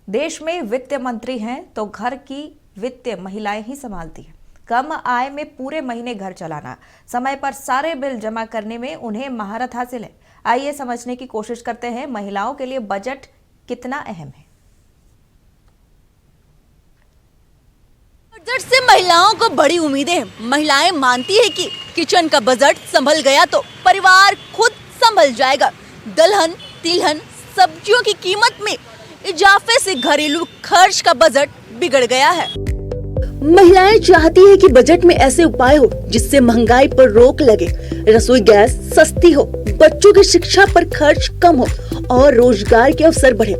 देश में वित्त मंत्री हैं तो घर की वित्त महिलाएं ही संभालती हैं। कम आय में पूरे महीने घर चलाना, समय पर सारे बिल जमा करने में उन्हें महारत हासिल है। आइए समझने की कोशिश करते हैं महिलाओं के लिए बजट कितना अहम है। बजट से महिलाओं को बड़ी उम्मीदें हैं। महिलाएं मानती है कि किचन का बजट संभल गया तो परिवार खुद संभल जाएगा। दलहन, तिलहन, सब्जियों की कीमत में इजाफे से घरेलू खर्च का बजट बिगड़ गया है। महिलाएं चाहती है कि बजट में ऐसे उपाय हो जिससे महंगाई पर रोक लगे, रसोई गैस सस्ती हो, बच्चों की शिक्षा पर खर्च कम हो और रोजगार के अवसर बढ़े।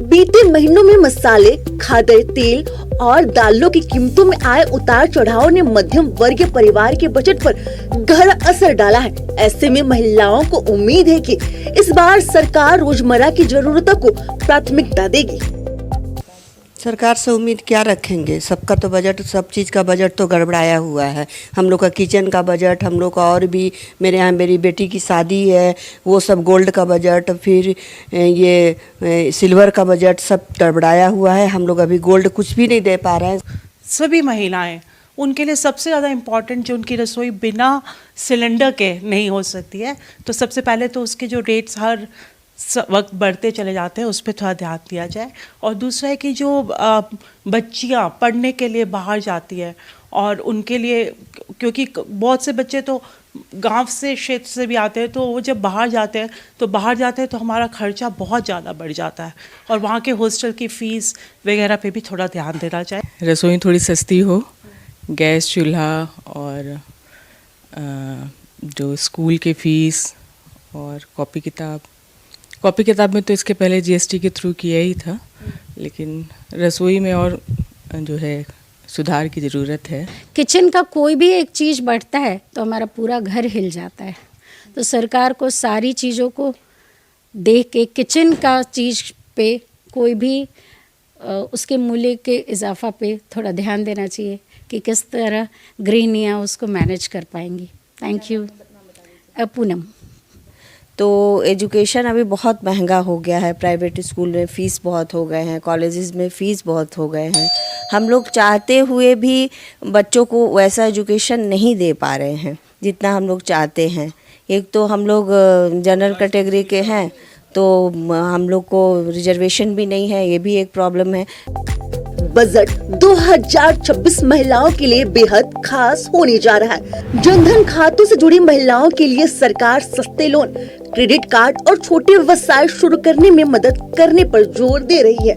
बीते महीनों में मसाले, खाद्य तेल और दालों की कीमतों में आए उतार चढ़ाव ने मध्यम वर्गीय परिवार के बजट पर गहरा असर डाला है। ऐसे में महिलाओं को उम्मीद है कि इस बार सरकार रोजमर्रा की जरूरतों को प्राथमिकता देगी। सरकार से उम्मीद क्या रखेंगे? सबका तो बजट, सब चीज़ का बजट तो गड़बड़ाया हुआ है। हम लोग का किचन का बजट, हम लोग का और भी, मेरे यहाँ मेरी बेटी की शादी है, वो सब गोल्ड का बजट, फिर ये सिल्वर का बजट, सब गड़बड़ाया हुआ है। हम लोग अभी गोल्ड कुछ भी नहीं दे पा रहे हैं। सभी महिलाएं, उनके लिए सबसे ज़्यादा इम्पॉर्टेंट, जो उनकी रसोई बिना सिलेंडर के नहीं हो सकती है, तो सबसे पहले तो उसके जो रेट्स हर वक्त बढ़ते चले जाते हैं उस पर थोड़ा ध्यान दिया जाए। और दूसरा है कि जो बच्चियां पढ़ने के लिए बाहर जाती है और उनके लिए, क्योंकि बहुत से बच्चे तो गांव से, क्षेत्र से भी आते हैं, तो वो जब बाहर जाते हैं तो हमारा खर्चा बहुत ज़्यादा बढ़ जाता है और वहाँ के हॉस्टल की फ़ीस वगैरह पे भी थोड़ा ध्यान देना चाहिए। रसोई थोड़ी सस्ती हो, गैस चूल्हा और जो स्कूल के फ़ीस और कॉपी किताब में तो इसके पहले जीएसटी के थ्रू किया ही था, लेकिन रसोई में और जो है सुधार की ज़रूरत है। किचन का कोई भी एक चीज़ बढ़ता है तो हमारा पूरा घर हिल जाता है। तो सरकार को सारी चीज़ों को देख के किचन का चीज़ पे कोई भी उसके मूल्य के इजाफा पे थोड़ा ध्यान देना चाहिए कि किस तरह गृहिणियाँ उसको मैनेज कर पाएंगी। Thank you. पूनम। तो एजुकेशन अभी बहुत महंगा हो गया है। प्राइवेट स्कूल में फ़ीस बहुत हो गए हैं, कॉलेजेस में फ़ीस बहुत हो गए हैं। हम लोग चाहते हुए भी बच्चों को वैसा एजुकेशन नहीं दे पा रहे हैं जितना हम लोग चाहते हैं। एक तो हम लोग जनरल कैटेगरी के हैं, तो हम लोग को रिजर्वेशन भी नहीं है, ये भी एक प्रॉब्लम है। बजट 2026 महिलाओं के लिए बेहद खास होने जा रहा है। जनधन खातों से जुड़ी महिलाओं के लिए सरकार सस्ते लोन, क्रेडिट कार्ड और छोटे व्यवसाय शुरू करने में मदद करने पर जोर दे रही है।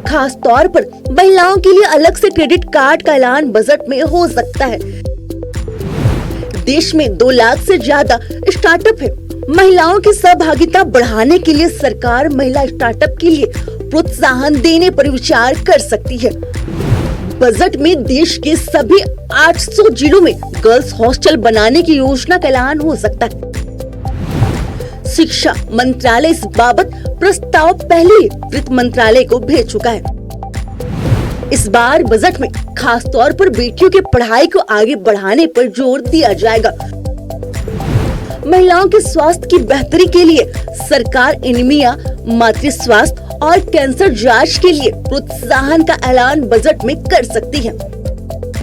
खास तौर पर महिलाओं के लिए अलग से क्रेडिट कार्ड का ऐलान बजट में हो सकता है। देश में 2 लाख से ज्यादा स्टार्टअप है। महिलाओं की सहभागिता बढ़ाने के लिए सरकार महिला स्टार्टअप के लिए प्रोत्साहन देने पर विचार कर सकती है। बजट में देश के सभी 800 जिलों में गर्ल्स हॉस्टल बनाने की योजना का ऐलान हो सकता है। शिक्षा मंत्रालय इस बाबत प्रस्ताव पहले ही वित्त मंत्रालय को भेज चुका है। इस बार बजट में खास तौर पर बेटियों की पढ़ाई को आगे बढ़ाने पर जोर दिया जाएगा। महिलाओं के स्वास्थ्य की बेहतरी के लिए सरकार एनीमिया, मातृ स्वास्थ्य और कैंसर जांच के लिए प्रोत्साहन का ऐलान बजट में कर सकती है।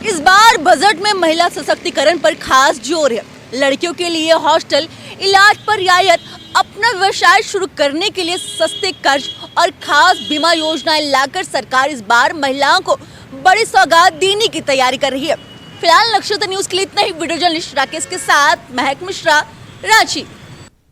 इस बार बजट में महिला सशक्तिकरण पर खास जोर है। लड़कियों के लिए हॉस्टल, इलाज पर रियायत, अपना व्यवसाय शुरू करने के लिए सस्ते कर्ज और खास बीमा योजनाएं लाकर सरकार इस बार महिलाओं को बड़ी सौगात देने की तैयारी कर रही है। फिलहाल नक्षत्र न्यूज के लिए इतना ही। वीडियो जर्नलिस्ट राकेश के साथ महक मिश्रा, रांची।